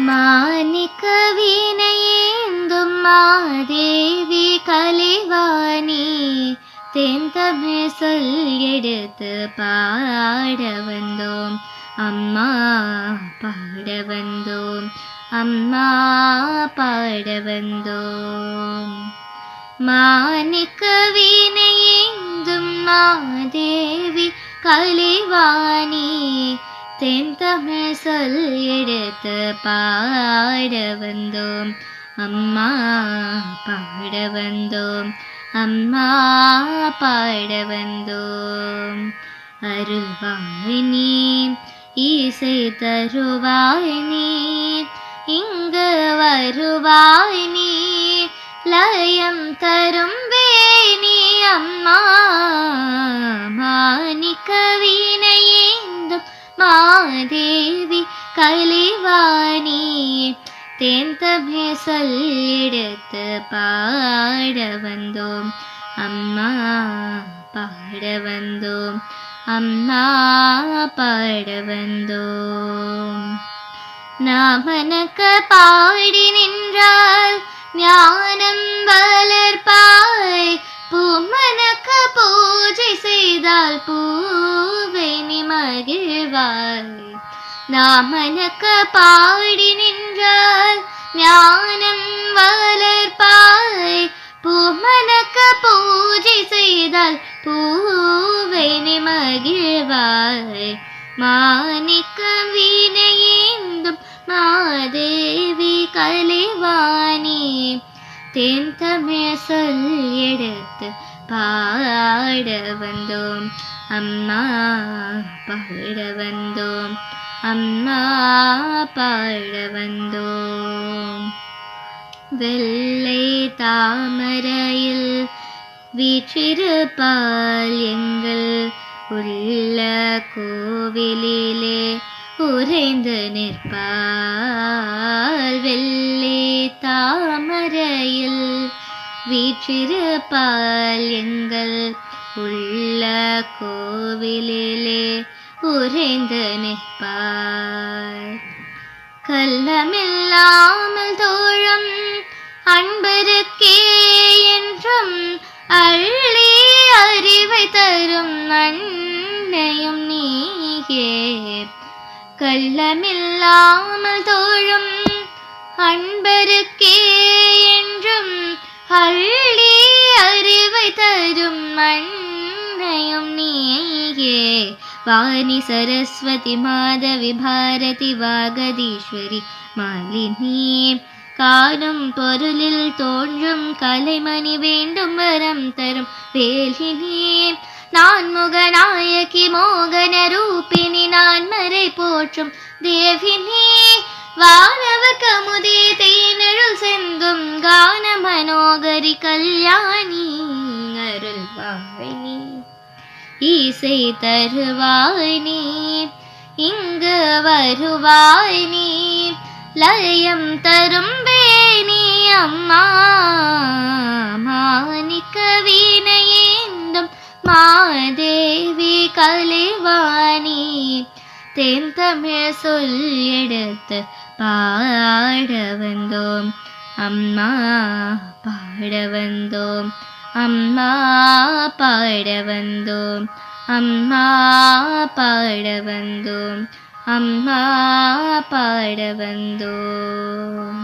மாணிக்க வீணையேந்தும் மாதேவி கலைவாணி தென்தமிழ் சொல் எடுத்து பாட வந்தோம் அம்மா, பாட வந்தோம் அம்மா, பாட வந்தோம். மாணிக்க வீணையேந்தும் மாதேவி கலைவாணி தென்தமிழ் சொல் எடுத்து பாட வந்தோம் அம்மா, பாட வந்தோம் அம்மா, பாட வந்தோம். அருள்வாய் நீ, இசை தருவாய் நீ, இங்கு வருவாய் நீ, லயம் தரும் வேணி அம்மா. மாணிக்க வீணையேந்தும் மாதேவி கலைவாணி தென்தமிழ் சொல் எடுத்து பாட வந்தோம் அம்மா, பாட வந்தோம் அம்மா, பாட வந்தோம். நாமனக்க பாடி நின்றால் ஞானம் வளர்ப்பாய், பூமனக்க பூஜை செய்தால் பூவை நீ மகிழ்வாய். நாமனக்க பாடி நின்றால் ஞானம் வளர்ப்பாய், பூமனக்க பூஜை செய்தால் பூவை நீ மகிழ்வாய். மாணிக்க வீணையேந்தும் மாதேவி கலைவாணி தென்தமிழ் சொல் எடுத்து பாட வந்தோம் அம்மா, பாட வந்தோம் அம்மா, பாட வந்தோம். வெள்ளை தாமரையில் வீற்றிருப்பால் எங்கள் உள்ள கோவிலிலே உறைந்து நிற்பால். வெள்ளை தாமரையில் வீற்றிருப்பால் எங்கள் உள்ள கோவிலிலே உறைந்து நிற்பாய். கள்ளமில்லாமல் தோழும் அன்பருக்கே என்றும் அள்ளி அறிவை தரும் அன்னையும் நீயே. கள்ளமில்லாமல் தோழும் அன்பருக்கே என்றும் அள்ளி அறிவை தரும் அன்னையும் நீயே. வாணி சரஸ்வதி மாதவி பாரதி வாகதீஸ்வரி மாலினி காணும் பொருளில் தோன்றும் கலைமணி வேண்டும் வரம் தரும் வேலினி. நான் முகநாயகி மோகன ரூபினி நான் மறை போற்றும் தேவினி. வானவ கமுதே தேனருள் செந்தும் கான மனோகரி கல்யாணி. அருள்வாய் நீ, இசை தருவாய் நீ, இங்கு வருவாய் நீ, லயம் தரும் வேணி அம்மா. மாணிக்க வீணையேந்தும் மாதேவி கலைவாணி தென்தமிழ் சொல் எடுத்து பாட வந்தோம் அம்மா, பாட வந்தோம் அம்மா, பாட வந்தோம் அம்மா, பாட வந்தோம் அம்மா, பாட வந்தோம்.